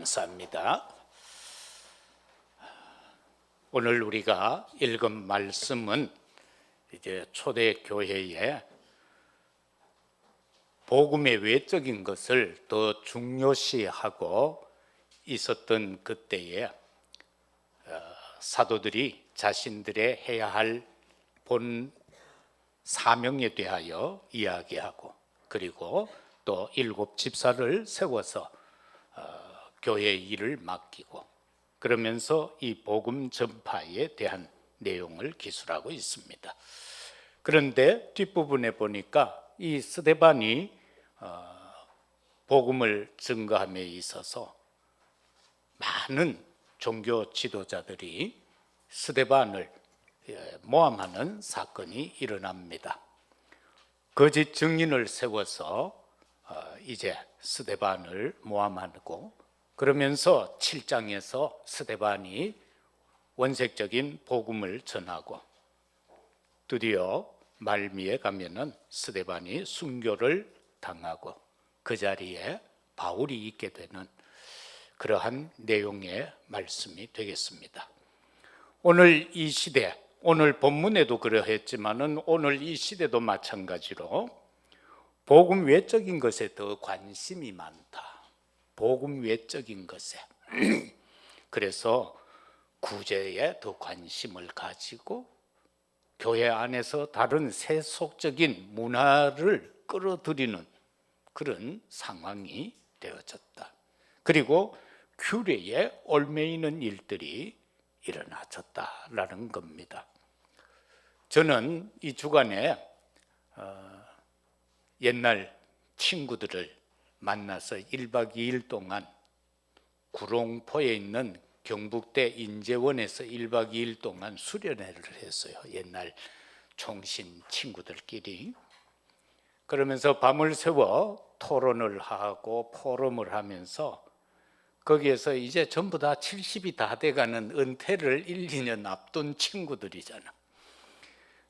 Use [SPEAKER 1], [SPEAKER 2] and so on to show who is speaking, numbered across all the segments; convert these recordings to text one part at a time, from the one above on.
[SPEAKER 1] 감사합니다. 오늘 우리가 읽은 말씀은 이제 초대교회에 복음의 외적인 것을 더 중요시하고 있었던 그때에 사도들이 자신들의 해야 할 본 사명에 대하여 이야기하고, 그리고 또 7 집사를 세워서 교회 일을 맡기고, 그러면서 이 복음 전파에 대한 내용을 기술하고 있습니다. 그런데 뒷부분에 보니까 이 스데반이 복음을 증거함에 있어서 많은 종교 지도자들이 스데반을 모함하는 사건이 일어납니다. 거짓 증인을 세워서 이제 스데반을 모함하고, 그러면서 7장에서 스데반이 원색적인 복음을 전하고, 드디어 말미에 가면은 스데반이 순교를 당하고 그 자리에 바울이 있게 되는 그러한 내용의 말씀이 되겠습니다. 오늘 이 시대, 오늘 본문에도 그러했지만은 오늘 이 시대도 마찬가지로 복음 외적인 것에 더 관심이 많다. 복음 외적인 것에. 그래서 구제에 더 관심을 가지고 교회 안에서 다른 세속적인 문화를 끌어들이는 그런 상황이 되어졌다. 그리고 규례에 얽매이는 일들이 일어나졌다라는 겁니다. 저는 이 주간에 옛날 친구들을 만나서 1박 2일 동안 구롱포에 있는 경북대 인제원에서 1박 2일 동안 수련회를 했어요. 옛날 총신 친구들끼리. 그러면서 밤을 새워 토론을 하고 포럼을 하면서 거기에서 이제 전부 다 70이 다 돼가는 은퇴를 1, 2년 앞둔 친구들이잖아.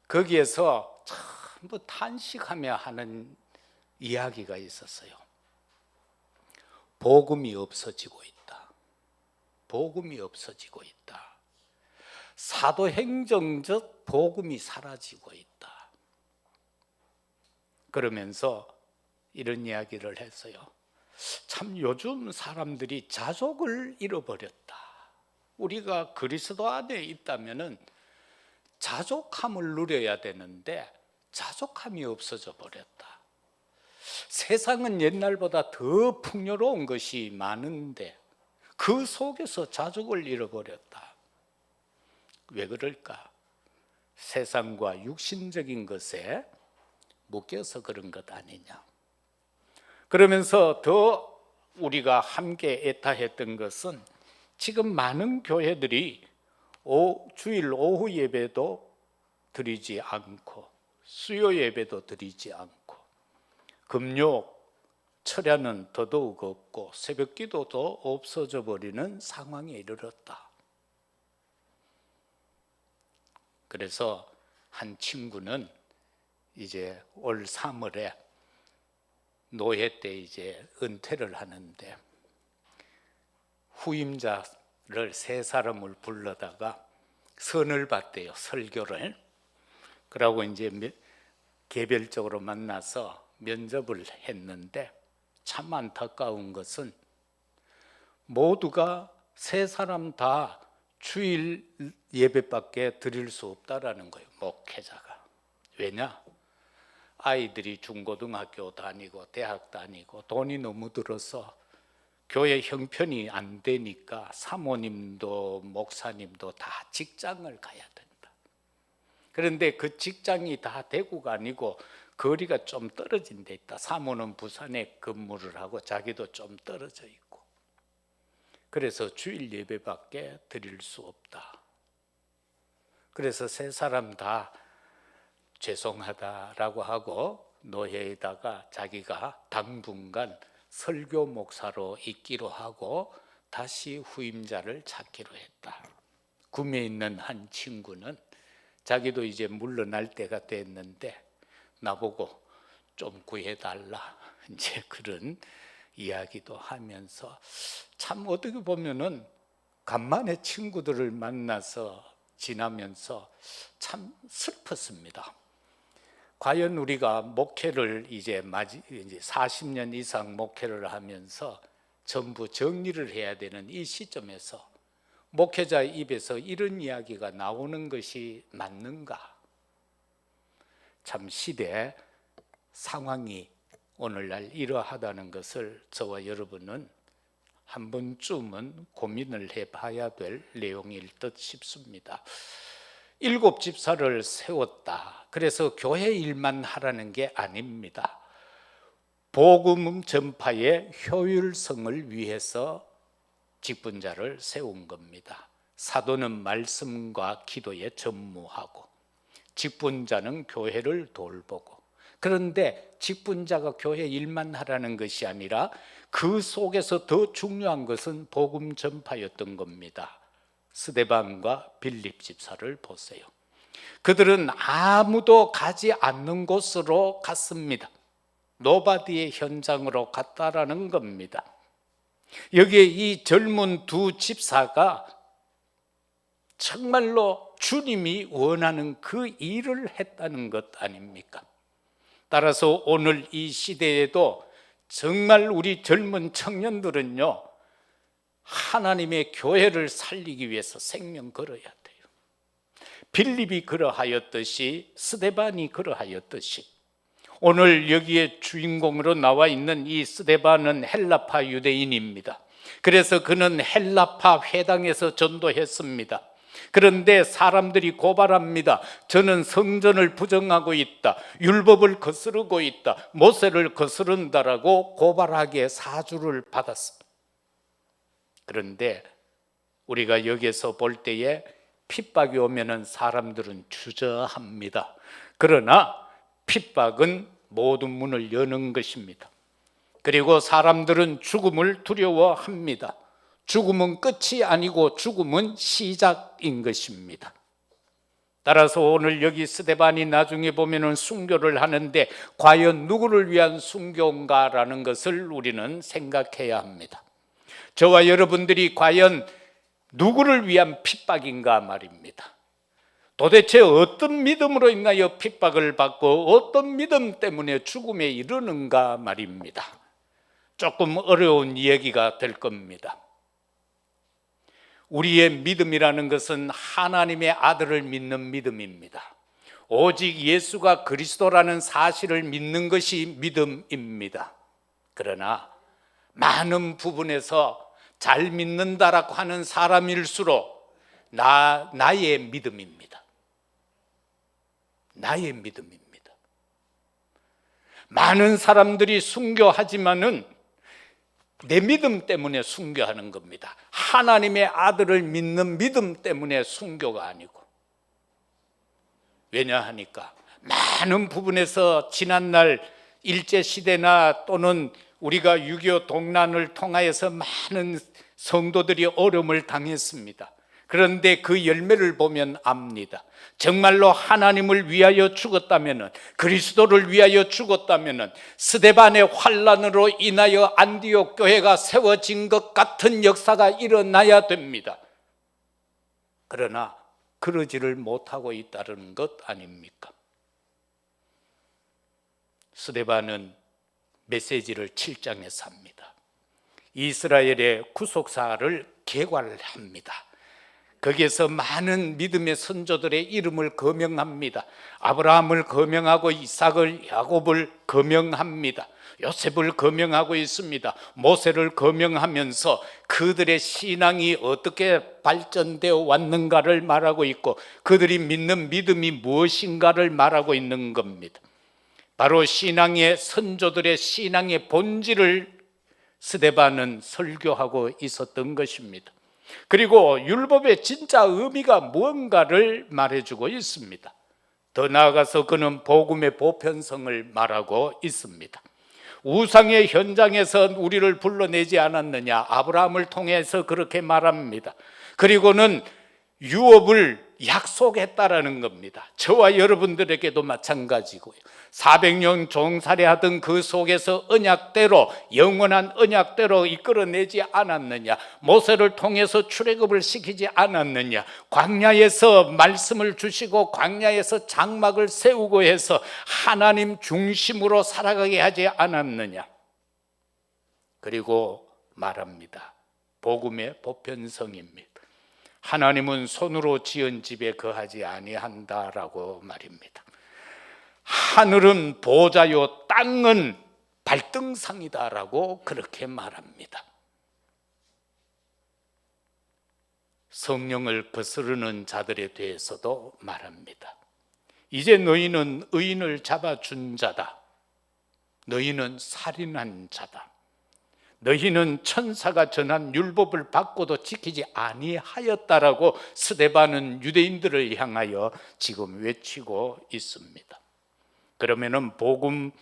[SPEAKER 1] 거기에서 전부 탄식하며 하는 이야기가 있었어요. 복음이 없어지고 있다. 복음이 없어지고 있다. 사도행정적 복음이 사라지고 있다. 그러면서 이런 이야기를 했어요. 참 요즘 사람들이 자족을 잃어버렸다. 우리가 그리스도 안에 있다면은 자족함을 누려야 되는데 자족함이 없어져 버렸다. 세상은 옛날보다 더 풍요로운 것이 많은데 그 속에서 자족을 잃어버렸다. 왜 그럴까? 세상과 육신적인 것에 묶여서 그런 것 아니냐. 그러면서 더 우리가 함께 애타했던 것은 지금 많은 교회들이 주일 오후 예배도 드리지 않고 수요 예배도 드리지 않고 금요 철야는 더더욱 없고 새벽 기도도 없어져 버리는 상황에 이르렀다. 그래서 한 친구는 이제 올 3월에 노예 때 이제 은퇴를 하는데 후임자를 3사람을 불러다가 선을 받대요. 설교를. 그러고 이제 개별적으로 만나서 면접을 했는데 참 안타까운 것은 모두가 3사람 다 주일 예배밖에 드릴 수 없다라는 거예요. 목회자가. 왜냐? 아이들이 중고등학교 다니고 대학 다니고 돈이 너무 들어서 교회 형편이 안 되니까 사모님도 목사님도 다 직장을 가야 된다. 그런데 그 직장이 다 대구가 아니고 거리가 좀 떨어진 데 있다. 사모는 부산에 근무를 하고 자기도 좀 떨어져 있고. 그래서 주일 예배밖에 드릴 수 없다. 그래서 3사람 다 죄송하다라고 하고 노예에다가 자기가 당분간 설교 목사로 있기로 하고 다시 후임자를 찾기로 했다. 구미에 있는 한 친구는 자기도 이제 물러날 때가 됐는데 나보고 좀 구해달라 이제 그런 이야기도 하면서 참 어떻게 보면은 간만에 친구들을 만나서 지나면서 참 슬펐습니다. 과연 우리가 목회를 이제 40년 이상 목회를 하면서 전부 정리를 해야 되는 이 시점에서 목회자 입에서 이런 이야기가 나오는 것이 맞는가? 참 시대 상황이 오늘날 이러하다는 것을 저와 여러분은 한 번쯤은 고민을 해봐야 될 내용일 듯 싶습니다. 7 집사를 세웠다. 그래서 교회 일만 하라는 게 아닙니다. 복음 전파의 효율성을 위해서 직분자를 세운 겁니다. 사도는 말씀과 기도에 전무하고 직분자는 교회를 돌보고, 그런데 직분자가 교회 일만 하라는 것이 아니라 그 속에서 더 중요한 것은 복음 전파였던 겁니다. 스데반과 빌립 집사를 보세요. 그들은 아무도 가지 않는 곳으로 갔습니다. 노바디의 현장으로 갔다라는 겁니다. 여기에 이 젊은 두 집사가 정말로 주님이 원하는 그 일을 했다는 것 아닙니까? 따라서 오늘 이 시대에도 정말 우리 젊은 청년들은요, 하나님의 교회를 살리기 위해서 생명 걸어야 돼요. 빌립이 그러하였듯이, 스데반이 그러하였듯이, 오늘 여기에 주인공으로 나와 있는 이 스데반은 헬라파 유대인입니다. 그래서 그는 헬라파 회당에서 전도했습니다. 그런데 사람들이 고발합니다. 저는 성전을 부정하고 있다, 율법을 거스르고 있다, 모세를 거스른다라고 고발하기에 사주를 받았습니다. 그런데 우리가 여기서 볼 때에 핍박이 오면은 사람들은 주저합니다. 그러나 핍박은 모든 문을 여는 것입니다. 그리고 사람들은 죽음을 두려워합니다. 죽음은 끝이 아니고 죽음은 시작인 것입니다. 따라서 오늘 여기 스데반이 나중에 보면은 순교를 하는데 과연 누구를 위한 순교인가라는 것을 우리는 생각해야 합니다. 저와 여러분들이 과연 누구를 위한 핍박인가 말입니다. 도대체 어떤 믿음으로 인하여 핍박을 받고 어떤 믿음 때문에 죽음에 이르는가 말입니다. 조금 어려운 이야기가 될 겁니다. 우리의 믿음이라는 것은 하나님의 아들을 믿는 믿음입니다. 오직 예수가 그리스도라는 사실을 믿는 것이 믿음입니다. 그러나 많은 부분에서 잘 믿는다라고 하는 사람일수록 나의 믿음입니다. 나의 믿음입니다. 많은 사람들이 순교하지만은 내 믿음 때문에 순교하는 겁니다. 하나님의 아들을 믿는 믿음 때문에 순교가 아니고. 왜냐하니까 많은 부분에서 지난날 일제시대나 또는 우리가 6.25 동란을 통하여서 많은 성도들이 어려움을 당했습니다. 그런데 그 열매를 보면 압니다. 정말로 하나님을 위하여 죽었다면, 그리스도를 위하여 죽었다면 스데반의 환난으로 인하여 안디옥 교회가 세워진 것 같은 역사가 일어나야 됩니다. 그러나 그러지를 못하고 있다는 것 아닙니까? 스데반은 메시지를 7장에서 합니다. 이스라엘의 구속사를 개괄합니다. 거기에서 많은 믿음의 선조들의 이름을 거명합니다. 아브라함을 거명하고 이삭을, 야곱을 거명합니다. 요셉을 거명하고 있습니다. 모세를 거명하면서 그들의 신앙이 어떻게 발전되어 왔는가를 말하고 있고 그들이 믿는 믿음이 무엇인가를 말하고 있는 겁니다. 바로 신앙의 선조들의 신앙의 본질을 스데반은 설교하고 있었던 것입니다. 그리고 율법의 진짜 의미가 무언가를 말해주고 있습니다. 더 나아가서 그는 복음의 보편성을 말하고 있습니다. 우상의 현장에서 우리를 불러내지 않았느냐, 아브라함을 통해서 그렇게 말합니다. 그리고는 유업을 약속했다라는 겁니다. 저와 여러분들에게도 마찬가지고요. 400년 종살이하던 그 속에서 언약대로, 영원한 언약대로 이끌어내지 않았느냐? 모세를 통해서 출애굽을 시키지 않았느냐? 광야에서 말씀을 주시고 광야에서 장막을 세우고 해서 하나님 중심으로 살아가게 하지 않았느냐? 그리고 말합니다. 복음의 보편성입니다. 하나님은 손으로 지은 집에 거하지 아니한다라고 말입니다. 하늘은 보좌요, 땅은 발등상이다라고 그렇게 말합니다. 성령을 거스르는 자들에 대해서도 말합니다. 이제 너희는 의인을 잡아준 자다. 너희는 살인한 자다. 너희는 천사가 전한 율법을 받고도 지키지 아니하였다라고 스데반은 유대인들을 향하여 지금 외치고 있습니다. 그러면은 복음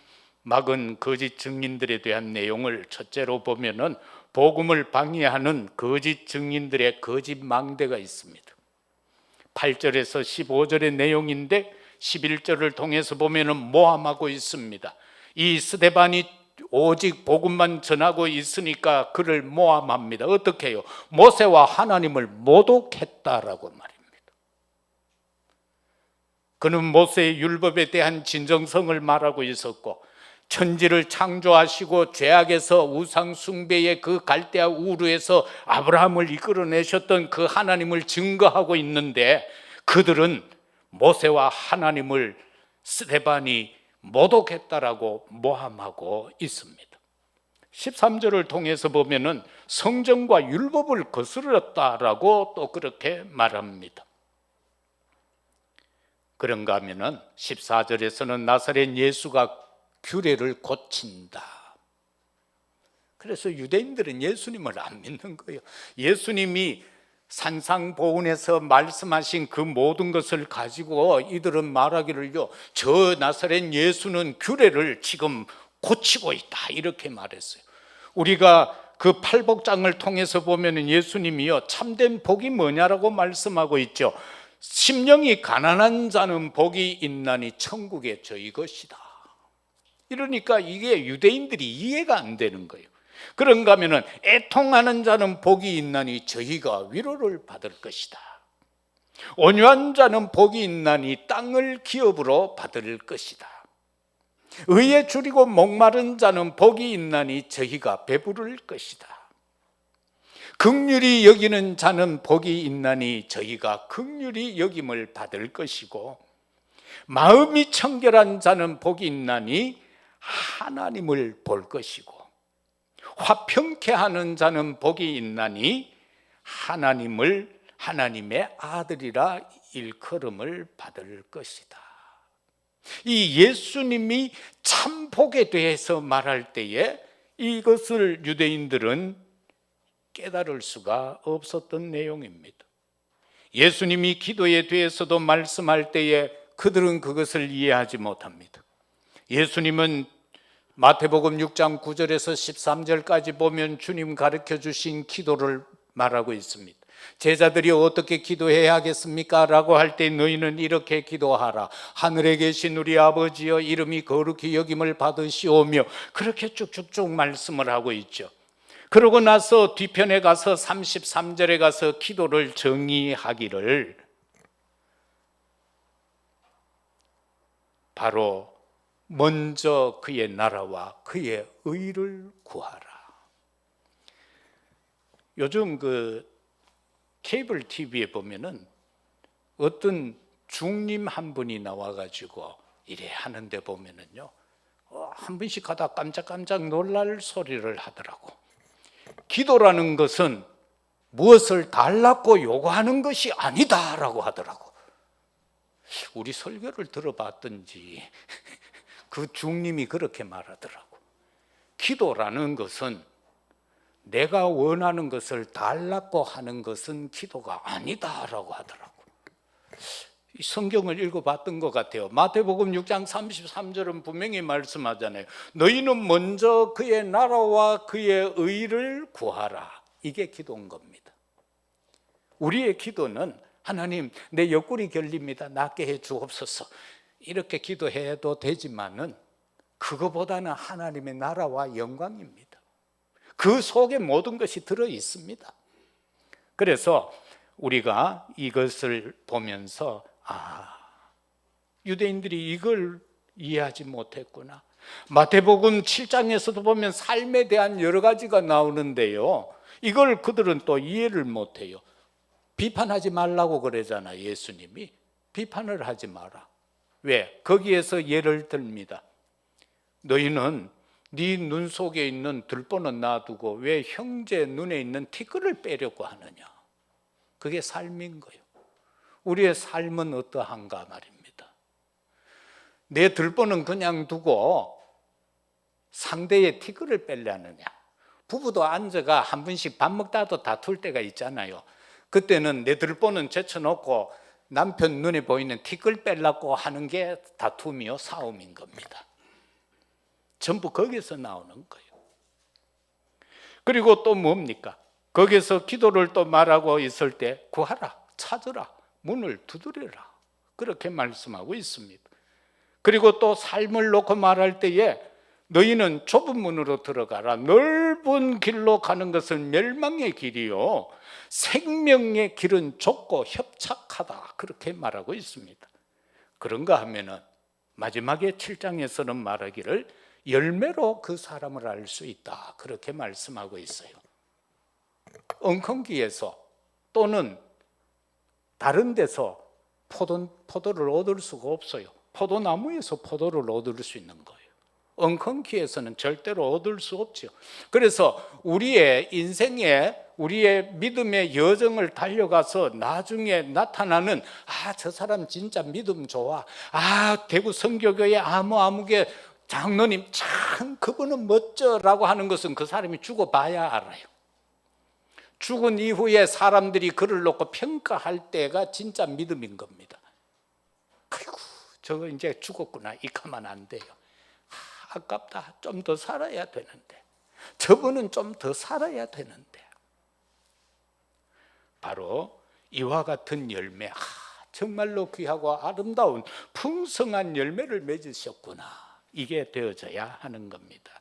[SPEAKER 1] 막은 거짓 증인들에 대한 내용을 첫째로 보면은 복음을 방해하는 거짓 증인들의 거짓 망대가 있습니다. 8절에서 15절의 내용인데 11절을 통해서 보면은 모함하고 있습니다. 이 스데반이 오직 복음만 전하고 있으니까 그를 모함합니다. 어떻게 해요? 모세와 하나님을 모독했다라고 말입니다. 그는 모세의 율법에 대한 진정성을 말하고 있었고, 천지를 창조하시고 죄악에서 우상 숭배의 그 갈대아 우르에서 아브라함을 이끌어내셨던 그 하나님을 증거하고 있는데, 그들은 모세와 하나님을 스데반이 모독했다라고 모함하고 있습니다. 13절을 통해서 보면은 성경과 율법을 거스렸다라고 또 그렇게 말합니다. 그런가 하면은 14절에서는 나사렛 예수가 규례를 고친다. 그래서 유대인들은 예수님을 안 믿는 거예요. 예수님이 산상보훈에서 말씀하신 그 모든 것을 가지고 이들은 말하기를요, 저 나사렛 예수는 규례를 지금 고치고 있다, 이렇게 말했어요. 우리가 그 팔복장을 통해서 보면 예수님이요, 참된 복이 뭐냐라고 말씀하고 있죠. 심령이 가난한 자는 복이 있나니 천국에 저희 것이다. 이러니까 이게 유대인들이 이해가 안 되는 거예요. 그런가 하면은 애통하는 자는 복이 있나니 저희가 위로를 받을 것이다. 온유한 자는 복이 있나니 땅을 기업으로 받을 것이다. 의에 줄이고 목마른 자는 복이 있나니 저희가 배부를 것이다. 긍휼히 여기는 자는 복이 있나니 저희가 긍휼히 여김을 받을 것이고, 마음이 청결한 자는 복이 있나니 하나님을 볼 것이고, 화평케 하는 자는 복이 있나니 하나님의 아들이라 일컬음을 받을 것이다. 이 예수님이 참 복에 대해서 말할 때에 이것을 유대인들은 깨달을 수가 없었던 내용입니다. 예수님이 기도에 대해서도 말씀할 때에 그들은 그것을 이해하지 못합니다. 예수님은 마태복음 6장 9절에서 13절까지 보면 주님 가르쳐 주신 기도를 말하고 있습니다. 제자들이 어떻게 기도해야 하겠습니까? 라고 할 때 너희는 이렇게 기도하라. 하늘에 계신 우리 아버지여, 이름이 거룩히 여김을 받으시오며, 그렇게 쭉쭉쭉 말씀을 하고 있죠. 그러고 나서 뒤편에 가서 33절에 가서 기도를 정의하기를, 바로 먼저 그의 나라와 그의 의를 구하라. 요즘 그 케이블 TV에 보면은 어떤 중림 한 분이 나와가지고 이래 하는데 보면은요, 한 번씩 가다 깜짝깜짝 놀랄 소리를 하더라고. 기도라는 것은 무엇을 달라고 요구하는 것이 아니다라고 하더라고. 우리 설교를 들어봤던지 그 중림이 그렇게 말하더라고. 기도라는 것은 내가 원하는 것을 달라고 하는 것은 기도가 아니다라고 하더라고. 이 성경을 읽어봤던 것 같아요. 마태복음 6장 33절은 분명히 말씀하잖아요. 너희는 먼저 그의 나라와 그의 의를 구하라. 이게 기도인 겁니다. 우리의 기도는 하나님, 내 옆구리 결립니다. 낫게 해 주옵소서. 이렇게 기도해도 되지만은 그거보다는 하나님의 나라와 영광입니다. 그 속에 모든 것이 들어 있습니다. 그래서 우리가 이것을 보면서 유대인들이 이걸 이해하지 못했구나. 마태복음 7장에서도 보면 삶에 대한 여러 가지가 나오는데요, 이걸 그들은 또 이해를 못해요. 비판하지 말라고 그러잖아. 예수님이 비판을 하지 마라. 왜? 거기에서 예를 듭니다. 너희는 네 눈 속에 있는 들보는 놔두고 왜 형제 눈에 있는 티끌을 빼려고 하느냐. 그게 삶인 거예요. 우리의 삶은 어떠한가 말입니다. 내 들보는 그냥 두고 상대의 티끌을 빼려느냐. 부부도 앉아가 한 분씩 밥 먹다도 다툴 때가 있잖아요. 그때는 내 들보는 제쳐놓고 남편 눈에 보이는 티끌 빼려고 하는 게 다툼이요, 싸움인 겁니다. 전부 거기서 나오는 거예요. 그리고 또 뭡니까? 거기서 기도를 또 말하고 있을 때 구하라, 찾으라, 문을 두드려라, 그렇게 말씀하고 있습니다. 그리고 또 삶을 놓고 말할 때에 너희는 좁은 문으로 들어가라. 넓은 길로 가는 것은 멸망의 길이요, 생명의 길은 좁고 협착하다, 그렇게 말하고 있습니다. 그런가 하면은 마지막에 7장에서는 말하기를 열매로 그 사람을 알 수 있다, 그렇게 말씀하고 있어요. 엉겅기에서 또는 다른 데서 포도를 얻을 수가 없어요. 포도나무에서 포도를 얻을 수 있는 거예요. 엉겅퀴에서는 절대로 얻을 수 없죠. 그래서 우리의 인생에 우리의 믿음의 여정을 달려가서 나중에 나타나는 저 사람 진짜 믿음 좋아, 대구 성교교회 아무개 장로님 참 그분은 멋져라고 하는 것은 그 사람이 죽어봐야 알아요. 죽은 이후에 사람들이 그를 놓고 평가할 때가 진짜 믿음인 겁니다. 아이고 저거 이제 죽었구나, 이가면 안 돼요. 아깝다, 좀 더 살아야 되는데, 저분은 좀 더 살아야 되는데. 바로 이와 같은 열매, 정말로 귀하고 아름다운 풍성한 열매를 맺으셨구나, 이게 되어져야 하는 겁니다.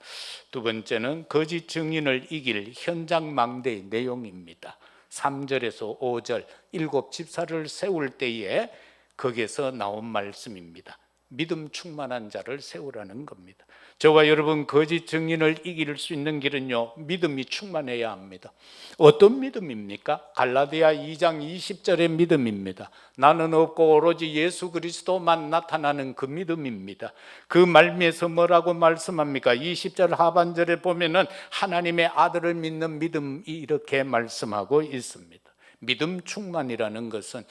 [SPEAKER 1] 두 번째는 거짓 증인을 이길 현장 망대의 내용입니다. 3절에서 5절, 7 집사를 세울 때에 거기에서 나온 말씀입니다. 믿음 충만한 자를 세우라는 겁니다. 저와 여러분, 거짓 증인을 이길 수 있는 길은요, 믿음이 충만해야 합니다. 어떤 믿음입니까? 갈라디아 2장 20절의 믿음입니다. 나는 없고 오로지 예수 그리스도만 나타나는 그 믿음입니다. 그 말미에서 뭐라고 말씀합니까? 20절 하반절에 보면은 하나님의 아들을 믿는 믿음이 이렇게 말씀하고 있습니다. 믿음 충만이라는 것은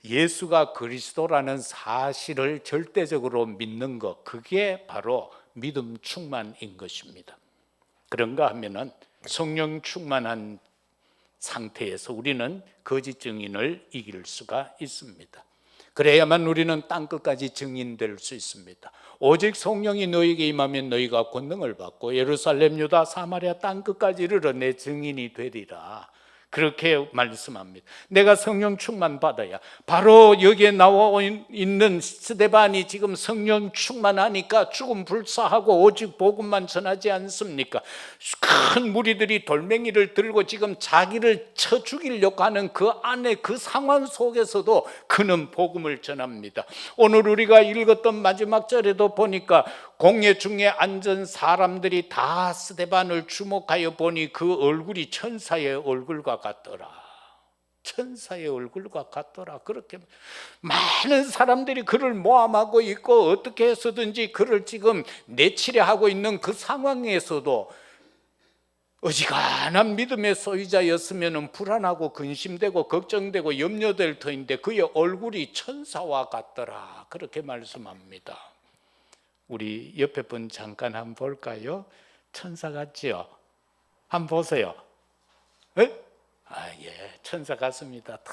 [SPEAKER 1] 예수가 그리스도라는 사실을 절대적으로 믿는 것, 그게 바로 믿음 충만인 것입니다. 그런가 하면은 성령 충만한 상태에서 우리는 거짓 증인을 이길 수가 있습니다. 그래야만 우리는 땅끝까지 증인될 수 있습니다. 오직 성령이 너희에게 임하면 너희가 권능을 받고 예루살렘, 유다, 사마리아 땅끝까지 이르러 내 증인이 되리라, 그렇게 말씀합니다. 내가 성령 충만 받아야, 바로 여기에 나와 있는 스데반이 지금 성령 충만하니까 죽음 불사하고 오직 복음만 전하지 않습니까? 큰 무리들이 돌멩이를 들고 지금 자기를 쳐 죽이려고 하는 그 안에 그 상황 속에서도 그는 복음을 전합니다. 오늘 우리가 읽었던 마지막 절에도 보니까 공회 중에 앉은 사람들이 다 스데반을 주목하여 보니 그 얼굴이 천사의 얼굴과 같더라. 천사의 얼굴과 같더라. 그렇게 많은 사람들이 그를 모함하고 있고 어떻게 해서든지 그를 지금 내치려 하고 있는 그 상황에서도 어지간한 믿음의 소유자였으면 불안하고 근심되고 걱정되고 염려될 터인데 그의 얼굴이 천사와 같더라, 그렇게 말씀합니다. 우리 옆에 분 잠깐 한번 볼까요? 천사 같지요? 한번 보세요. 예, 천사 같습니다. 다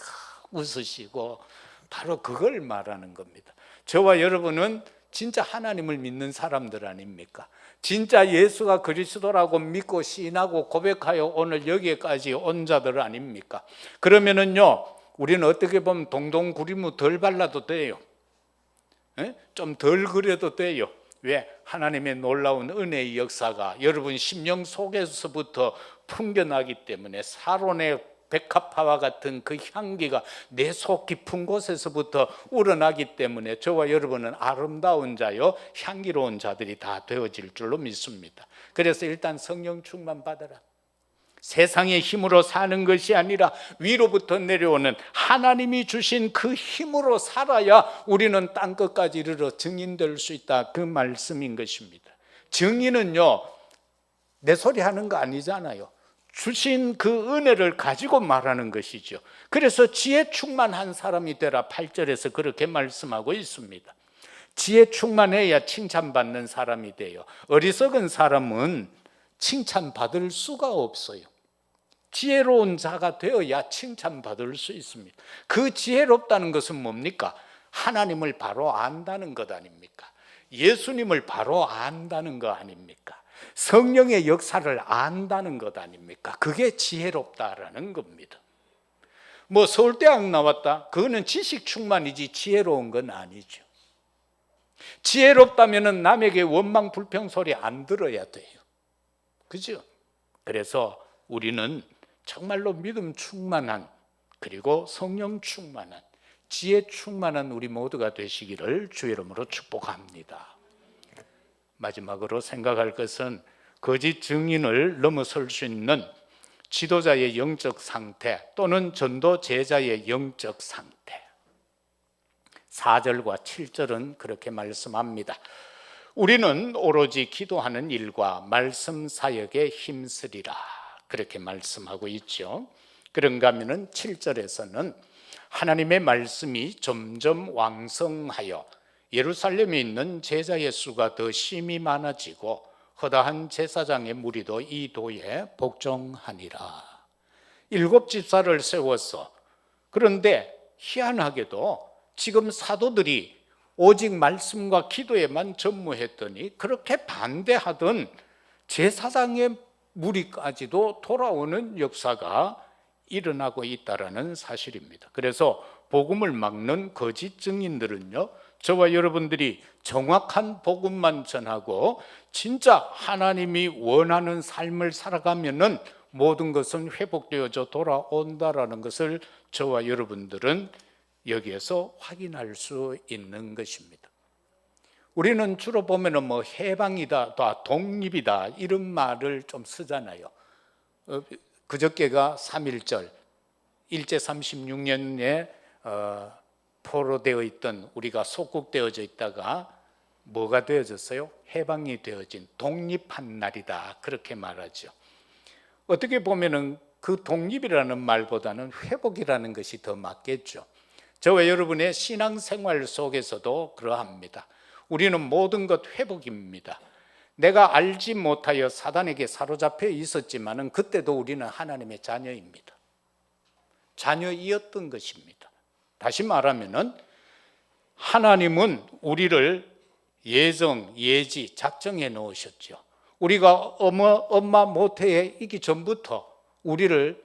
[SPEAKER 1] 웃으시고 바로 그걸 말하는 겁니다. 저와 여러분은 진짜 하나님을 믿는 사람들 아닙니까? 진짜 예수가 그리스도라고 믿고 시인하고 고백하여 오늘 여기까지 온 자들 아닙니까? 그러면은요, 우리는 어떻게 보면 동동구리무 덜 발라도 돼요. 좀 덜 그려도 돼요. 왜? 하나님의 놀라운 은혜의 역사가 여러분 심령 속에서부터 풍겨나기 때문에 사론의 백합화와 같은 그 향기가 내 속 깊은 곳에서부터 우러나기 때문에 저와 여러분은 아름다운 자요 향기로운 자들이 다 되어질 줄로 믿습니다. 그래서 일단 성령 충만 받아라. 세상의 힘으로 사는 것이 아니라 위로부터 내려오는 하나님이 주신 그 힘으로 살아야 우리는 땅끝까지 이르러 증인될 수 있다, 그 말씀인 것입니다. 증인은요 내 소리 하는 거 아니잖아요. 주신 그 은혜를 가지고 말하는 것이죠. 그래서 지혜 충만한 사람이 되라 8절에서 그렇게 말씀하고 있습니다. 지혜 충만해야 칭찬받는 사람이 돼요. 어리석은 사람은 칭찬받을 수가 없어요. 지혜로운 자가 되어야 칭찬받을 수 있습니다. 그 지혜롭다는 것은 뭡니까? 하나님을 바로 안다는 것 아닙니까? 예수님을 바로 안다는 것 아닙니까? 성령의 역사를 안다는 것 아닙니까? 그게 지혜롭다라는 겁니다. 뭐 서울대학 나왔다? 그거는 지식 충만이지 지혜로운 건 아니죠. 지혜롭다면 남에게 원망 불평 소리 안 들어야 돼요. 그죠? 그래서 우리는 정말로 믿음 충만한, 그리고 성령 충만한, 지혜 충만한 우리 모두가 되시기를 주의 이름으로 축복합니다. 마지막으로 생각할 것은 거짓 증인을 넘어설 수 있는 지도자의 영적 상태 또는 전도 제자의 영적 상태. 4절과 7절은 그렇게 말씀합니다. 우리는 오로지 기도하는 일과 말씀 사역에 힘쓰리라, 그렇게 말씀하고 있죠. 그런가 하면은 7절에서는 하나님의 말씀이 점점 왕성하여 예루살렘에 있는 제자의 수가 더 심히 많아지고 허다한 제사장의 무리도 이 도에 복종하니라. 7 집사를 세웠어. 그런데 희한하게도 지금 사도들이 오직 말씀과 기도에만 전무했더니 그렇게 반대하던 제사장의 무리까지도 돌아오는 역사가 일어나고 있다는 사실입니다. 그래서 복음을 막는 거짓 증인들은요, 저와 여러분들이 정확한 복음만 전하고 진짜 하나님이 원하는 삶을 살아가면은 모든 것은 회복되어져 돌아온다라는 것을 저와 여러분들은 여기에서 확인할 수 있는 것입니다. 우리는 주로 보면은 뭐 해방이다, 독립이다 이런 말을 좀 쓰잖아요. 그저께가 3.1절 일제 36년에 포로되어 있던 우리가 속국되어져 있다가 뭐가 되어졌어요? 해방이 되어진 독립한 날이다, 그렇게 말하죠. 어떻게 보면은 그 독립이라는 말보다는 회복이라는 것이 더 맞겠죠. 저와 여러분의 신앙생활 속에서도 그러합니다. 우리는 모든 것 회복입니다. 내가 알지 못하여 사단에게 사로잡혀 있었지만은 그때도 우리는 하나님의 자녀입니다. 자녀이었던 것입니다. 다시 말하면은 하나님은 우리를 예정, 예지, 작정해 놓으셨죠. 우리가 엄마 모태에 있기 전부터 우리를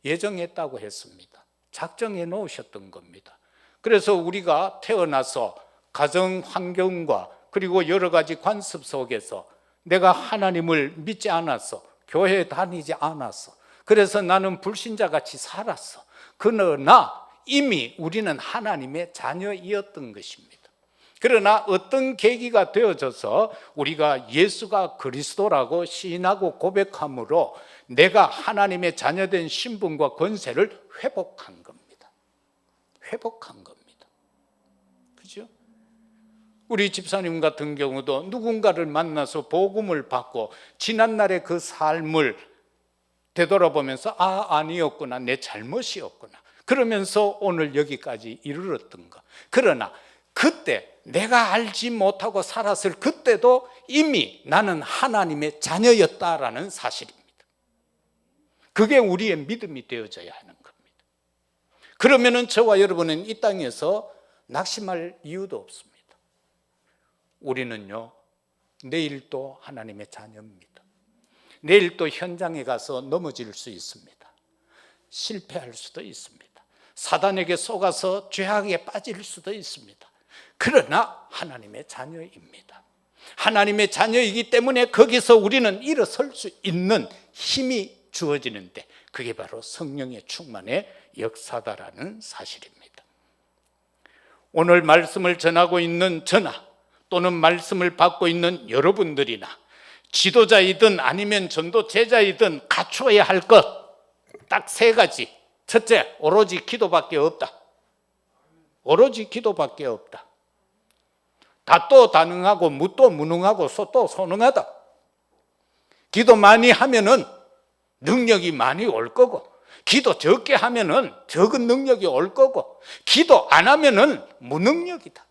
[SPEAKER 1] 예정했다고 했습니다. 작정해 놓으셨던 겁니다. 그래서 우리가 태어나서 가정 환경과 그리고 여러 가지 관습 속에서 내가 하나님을 믿지 않았어, 교회에 다니지 않았어, 그래서 나는 불신자같이 살았어. 그러나 이미 우리는 하나님의 자녀이었던 것입니다. 그러나 어떤 계기가 되어져서 우리가 예수가 그리스도라고 시인하고 고백함으로 내가 하나님의 자녀된 신분과 권세를 회복한 겁니다. 회복한 겁니다. 그죠? 우리 집사님 같은 경우도 누군가를 만나서 복음을 받고 지난날의 그 삶을 되돌아보면서 아니었구나, 내 잘못이었구나, 그러면서 오늘 여기까지 이르렀던 것. 그러나 그때 내가 알지 못하고 살았을 그때도 이미 나는 하나님의 자녀였다라는 사실입니다. 그게 우리의 믿음이 되어져야 하는 겁니다. 그러면은 저와 여러분은 이 땅에서 낙심할 이유도 없습니다. 우리는요, 내일도 하나님의 자녀입니다. 내일 또 현장에 가서 넘어질 수 있습니다. 실패할 수도 있습니다. 사단에게 속아서 죄악에 빠질 수도 있습니다. 그러나 하나님의 자녀입니다. 하나님의 자녀이기 때문에 거기서 우리는 일어설 수 있는 힘이 주어지는데, 그게 바로 성령의 충만의 역사다라는 사실입니다. 오늘 말씀을 전하고 있는 저나 또는 말씀을 받고 있는 여러분들이나 지도자이든 아니면 전도 제자이든 갖추어야 할 것 딱 세 가지. 첫째, 오로지 기도밖에 없다. 오로지 기도밖에 없다. 다또 다능하고 무또 무능하고 소또 소능하다. 기도 많이 하면은 능력이 많이 올 거고, 기도 적게 하면은 적은 능력이 올 거고, 기도 안 하면은 무능력이다.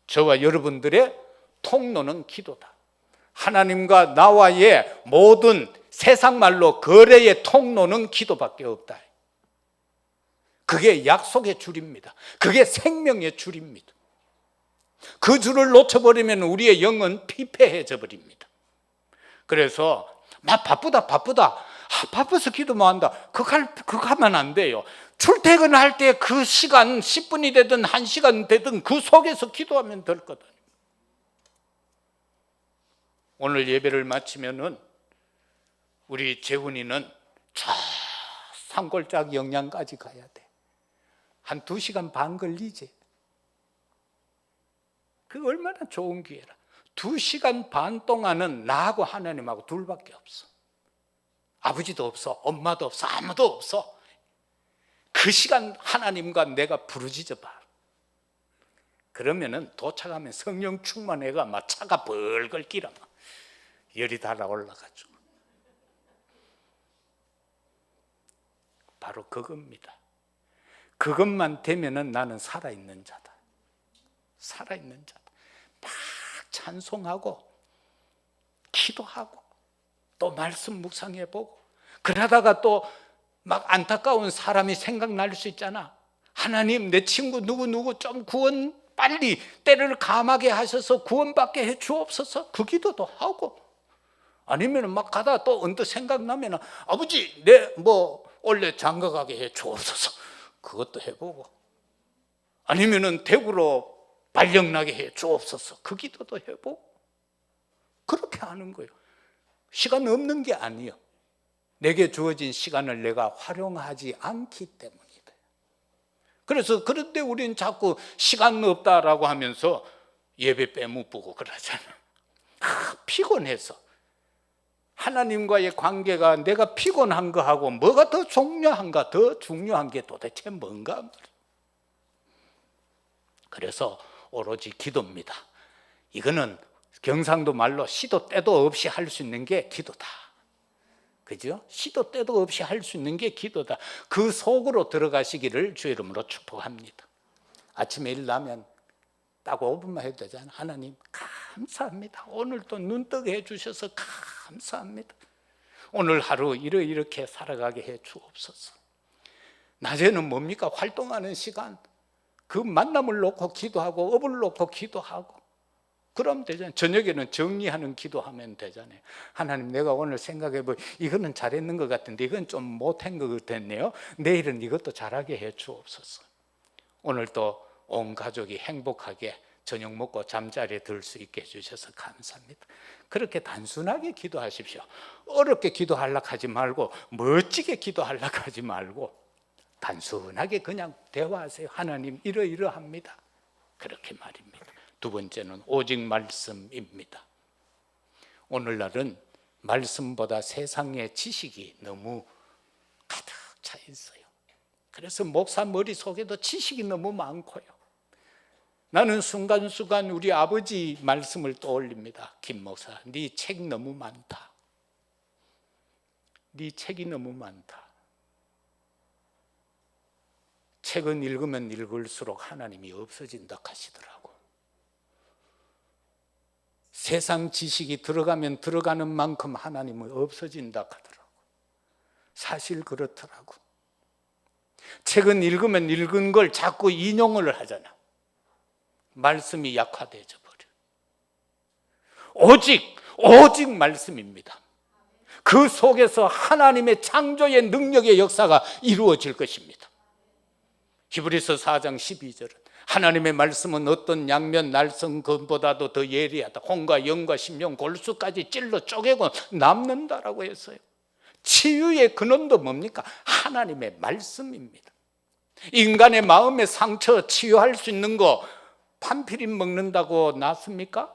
[SPEAKER 1] 저와 여러분들의 통로는 기도다. 하나님과 나와의 모든 세상 말로 거래의 통로는 기도밖에 없다. 그게 약속의 줄입니다. 그게 생명의 줄입니다. 그 줄을 놓쳐버리면 우리의 영은 피폐해져 버립니다. 그래서 막 바쁘다 바빠서 기도 못 한다, 그거 하면 안 돼요. 출퇴근할 때 그 시간 10분이 되든 1시간 되든 그 속에서 기도하면 될 거다. 오늘 예배를 마치면은 우리 재훈이는 저 산골짜기 영양까지 가야 돼. 한 2시간 반 걸리지. 그 얼마나 좋은 기회라. 2시간 반 동안은 나하고 하나님하고 둘밖에 없어. 아버지도 없어, 엄마도 없어, 아무도 없어. 그 시간 하나님과 내가 부르짖어 봐. 그러면은 도착하면 성령 충만해가 막 차가 벌걸 끼라, 열이 달아올라가지고. 바로 그겁니다. 그것만 되면은 나는 살아있는 자다. 살아있는 자다. 막 찬송하고 기도하고 또 말씀 묵상해보고, 그러다가 또 막 안타까운 사람이 생각날 수 있잖아. 하나님, 내 친구 누구 좀 구원 빨리 때를 감하게 하셔서 구원받게 해 주옵소서. 그 기도도 하고, 아니면 막 가다 또 언뜻 생각나면 아버지, 내 원래 장가 가게 해 주옵소서. 그것도 해보고, 아니면은 대구로 발령나게 해 주옵소서. 그 기도도 해보고. 그렇게 하는 거예요. 시간 없는 게 아니에요. 내게 주어진 시간을 내가 활용하지 않기 때문이다. 그래서 그런데 우리는 자꾸 시간 없다라고 하면서 예배 빼묻고 그러잖아. 피곤해서. 하나님과의 관계가 내가 피곤한 거하고 뭐가 더 중요한가, 더 중요한 게 도대체 뭔가. 그래서 오로지 기도입니다. 이거는 경상도 말로 시도 때도 없이 할 수 있는 게 기도다. 그죠? 시도 때도 없이 할 수 있는 게 기도다. 그 속으로 들어가시기를 주 이름으로 축복합니다. 아침에 일어나면 딱 5분만 해도 되잖아. 하나님 감사합니다. 오늘 또 눈뜨게 해주셔서 감사합니다. 오늘 하루 이렇게 살아가게 해 주옵소서. 낮에는 뭡니까? 활동하는 시간, 그 만남을 놓고 기도하고 업을 놓고 기도하고 그러면 되잖아요. 저녁에는 정리하는 기도하면 되잖아요. 하나님, 내가 오늘 생각해보니 이거는 잘했는 것 같은데 이건 좀 못한 것 같았네요. 내일은 이것도 잘하게 해 주옵소서. 오늘 또 온 가족이 행복하게 저녁 먹고 잠자리에 들 수 있게 해주셔서 감사합니다. 그렇게 단순하게 기도하십시오. 어렵게 기도하려고 하지 말고, 멋지게 하려고 하지 말고 단순하게 그냥 대화하세요. 하나님, 이러이러합니다. 그렇게 말입니다. 두 번째는 오직 말씀입니다. 오늘날은 말씀보다 세상의 지식이 너무 가득 차 있어요. 그래서 목사 머릿속에도 지식이 너무 많고요. 나는 순간순간 우리 아버지 말씀을 떠올립니다. 김 목사, 네 책 너무 많다. 네 책이 너무 많다. 책은 읽으면 읽을수록 하나님이 없어진다 하시더라고. 세상 지식이 들어가면 들어가는 만큼 하나님은 없어진다 하더라고. 사실 그렇더라고. 책은 읽으면 읽은 걸 자꾸 인용을 하잖아. 말씀이 약화되어 버려. 오직 말씀입니다. 그 속에서 하나님의 창조의 능력의 역사가 이루어질 것입니다. 히브리서 4장 12절은 하나님의 말씀은 어떤 양면 날성 검보다도 더 예리하다. 혼과 영과 심령 골수까지 찔러 쪼개고 남는다라고 했어요. 치유의 근원도 뭡니까? 하나님의 말씀입니다. 인간의 마음의 상처 치유할 수 있는 거 판피린 먹는다고 낫습니까?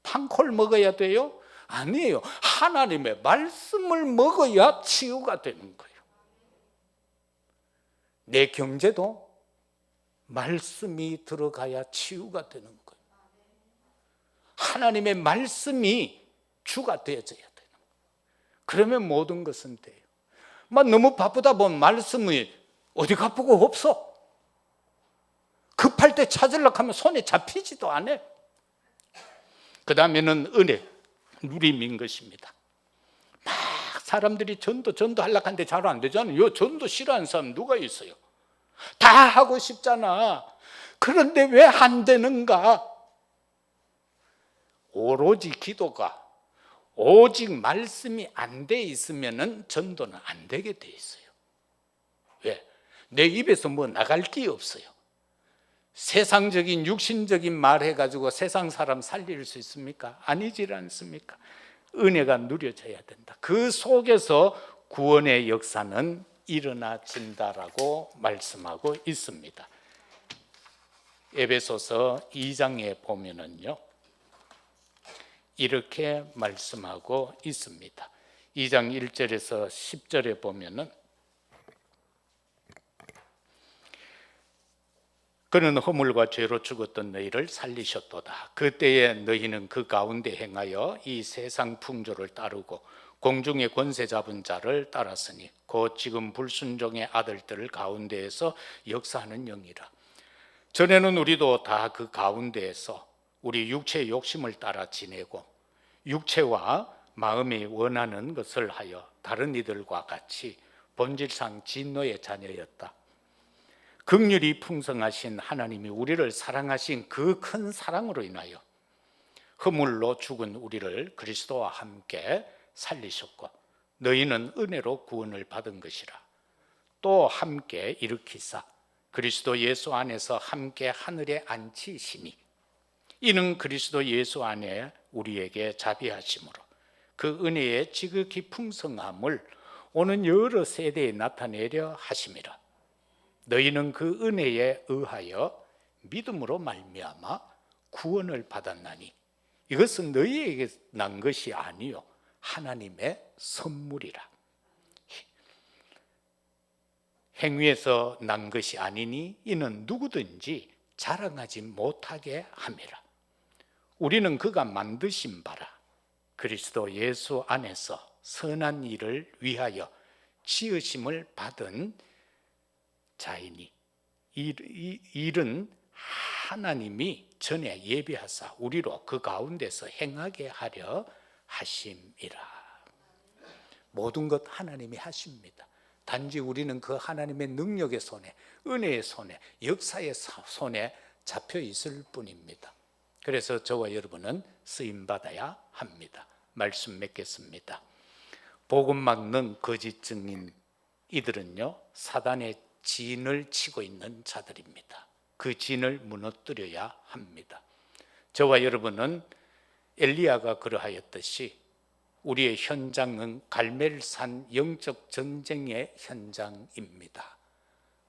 [SPEAKER 1] 판콜 먹어야 돼요? 아니에요. 하나님의 말씀을 먹어야 치유가 되는 거예요. 내 경제도 말씀이 들어가야 치유가 되는 거예요. 하나님의 말씀이 주가 되어져야 되는 거예요. 그러면 모든 것은 돼요. 너무 바쁘다 보면 말씀이 어디 가쁘고 없어. 급할 때 찾으려고 하면 손에 잡히지도 않아요. 그 다음에는 은혜, 누림인 것입니다. 막 사람들이 전도 하려고 하는데 잘 안 되잖아요. 전도 싫어하는 사람 누가 있어요? 다 하고 싶잖아. 그런데 왜 안 되는가? 오로지 기도가 오직 말씀이 안 돼 있으면 전도는 안 되게 돼 있어요. 왜? 내 입에서 뭐 나갈 게 없어요. 세상적인 육신적인 말 해가지고 세상 사람 살릴 수 있습니까? 아니질 않습니까? 은혜가 누려져야 된다. 그 속에서 구원의 역사는 일어나진다라고 말씀하고 있습니다. 에베소서 2장에 보면은요, 이렇게 말씀하고 있습니다. 2장 1절에서 10절에 보면은 그는 허물과 죄로 죽었던 너희를 살리셨도다. 그때에 너희는 그 가운데 행하여 이 세상 풍조를 따르고 공중의 권세 잡은 자를 따랐으니 곧 지금 불순종의 아들들 가운데에서 역사하는 영이라. 전에는 우리도 다 그 가운데에서 우리 육체의 욕심을 따라 지내고 육체와 마음이 원하는 것을 하여 다른 이들과 같이 본질상 진노의 자녀였다. 긍휼이 풍성하신 하나님이 우리를 사랑하신 그 큰 사랑으로 인하여 허물로 죽은 우리를 그리스도와 함께 살리셨고 너희는 은혜로 구원을 받은 것이라. 또 함께 일으키사 그리스도 예수 안에서 함께 하늘에 앉히시니 이는 그리스도 예수 안에 우리에게 자비하심으로 그 은혜의 지극히 풍성함을 오는 여러 세대에 나타내려 하심이라. 너희는 그 은혜에 의하여 믿음으로 말미암아 구원을 받았나니 이것은 너희에게 난 것이 아니요 하나님의 선물이라. 행위에서 난 것이 아니니 이는 누구든지 자랑하지 못하게 함이라. 우리는 그가 만드신 바라 그리스도 예수 안에서 선한 일을 위하여 지으심을 받은 자이니 이 일은 하나님이 전에 예비하사 우리로 그 가운데서 행하게 하려 하심이라. 모든 것 하나님이 하십니다. 단지 우리는 그 하나님의 능력의 손에, 은혜의 손에, 역사의 손에 잡혀 있을 뿐입니다. 그래서 저와 여러분은 쓰임받아야 합니다. 말씀 맺겠습니다. 복음 막는 거짓 증인 이들은요 사단의 진을 치고 있는 자들입니다. 그 진을 무너뜨려야 합니다. 저와 여러분은 엘리야가 그러하였듯이 우리의 현장은 갈멜산 영적 전쟁의 현장입니다.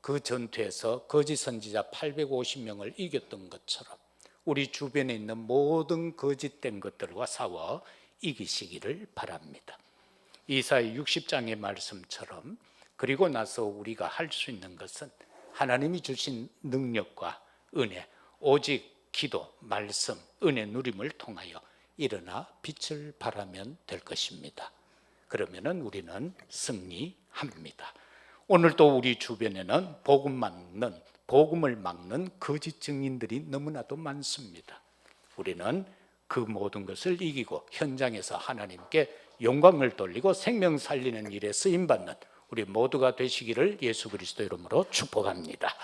[SPEAKER 1] 그 전투에서 거짓 선지자 850명을 이겼던 것처럼 우리 주변에 있는 모든 거짓된 것들과 싸워 이기시기를 바랍니다. 이사야 60장의 말씀처럼 그리고 나서 우리가 할 수 있는 것은 하나님이 주신 능력과 은혜, 오직 기도, 말씀, 은혜 누림을 통하여 일어나 빛을 발하면 될 것입니다. 그러면은 우리는 승리합니다. 오늘도 우리 주변에는 복음을 막는 거짓 증인들이 너무나도 많습니다. 우리는 그 모든 것을 이기고 현장에서 하나님께 영광을 돌리고 생명 살리는 일에 쓰임받는 우리 모두가 되시기를 예수 그리스도 이름으로 축복합니다.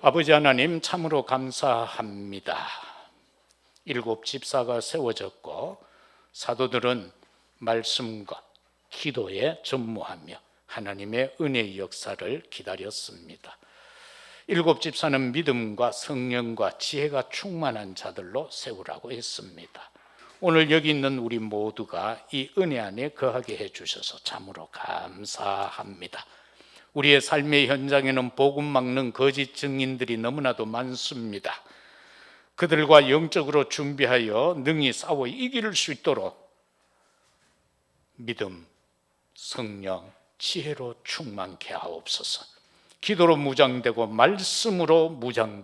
[SPEAKER 1] 아버지 하나님 참으로 감사합니다. 7 집사가 세워졌고 사도들은 말씀과 기도에 전무하며 하나님의 은혜의 역사를 기다렸습니다. 일곱 집사는 믿음과 성령과 지혜가 충만한 자들로 세우라고 했습니다. 오늘 여기 있는 우리 모두가 이 은혜 안에 거하게 해주셔서 참으로 감사합니다. 우리의 삶의 현장에는 복음 막는 거짓 증인들이 너무나도 많습니다. 그들과 영적으로 준비하여 능히 싸워 이길 수 있도록 믿음, 성령, 지혜로 충만케 하옵소서. 기도로 무장되고 말씀으로 무장되고